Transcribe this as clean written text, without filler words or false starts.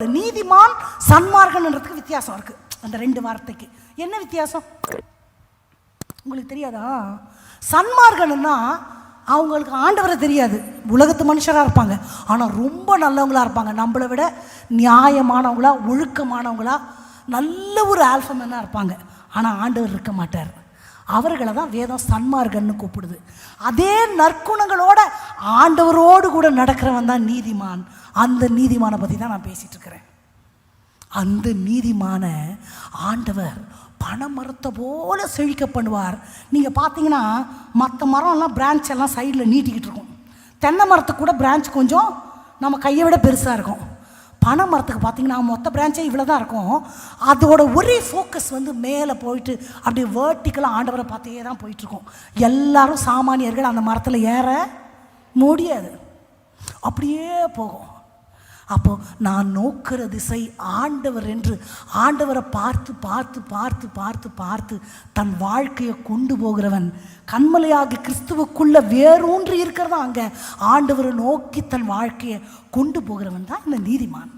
நீதிமான் சன்மார்க்கன்றதுக்கு வித்தியாசம் இருக்கு. அந்த ரெண்டு வார்த்தைக்கு என்ன வித்தியாசம் உங்களுக்கு தெரியாதா? சன்மார்க்கன்னா அவங்களுக்கு ஆண்டவரை தெரியாது, உலகத்து மனுஷராக இருப்பாங்க, ஆனால் ரொம்ப நல்லவங்களா இருப்பாங்க, நம்மளை விட நியாயமானவங்களா ஒழுக்கமானவங்களா நல்ல ஒரு ஆல்ஃபமேனாக இருப்பாங்க. ஆனால் ஆண்டவர் இருக்க மாட்டார். அவர்களை தான் வேதம் சன்மார்க்கன்னு கூப்பிடுது. அதே நற்குணங்களோட ஆண்டவரோடு கூட நடக்கிறவன் தான் நீதிமான். அந்த நீதிமானை பற்றி தான் நான் பேசிகிட்டு இருக்கிறேன். அந்த நீதிமான ஆண்டவர் பனைமரத்தை போல செழிக்க பண்ணுவார். நீங்கள் பார்த்தீங்கன்னா மற்ற மரம்லாம் பிரான்ச் எல்லாம் சைடில் நீட்டிக்கிட்டு இருக்கும். தென்னை மரத்துக்கு கூட பிரான்ச் கொஞ்சம் நம்ம கையை விட பெருசாக இருக்கும். பனை மரத்துக்கு பார்த்தீங்கன்னா மொத்த பிரான்ச்சே இவ்வளோ தான் இருக்கும். அதோட ஒரே ஃபோக்கஸ் மேலே போயிட்டு அப்படியே வேர்ட்டிக்கலாக ஆண்டவரை பார்த்தே தான் போயிட்டுருக்கோம். எல்லாரும் சாமானியர்கள் அந்த மரத்தில் ஏற முடியாது, அப்படியே போகும். அப்போது நான் நோக்கிற திசை ஆண்டவர் என்று ஆண்டவரை பார்த்து பார்த்து பார்த்து பார்த்து பார்த்து தன் வாழ்க்கையை கொண்டு போகிறவன், கண்மலையாகி கிறிஸ்துவுக்குள்ள வேரூன்றி இருக்கிறதா அங்கே ஆண்டவரை நோக்கி தன் வாழ்க்கையை கொண்டு போகிறவன் தான் இந்த நீதிமான்.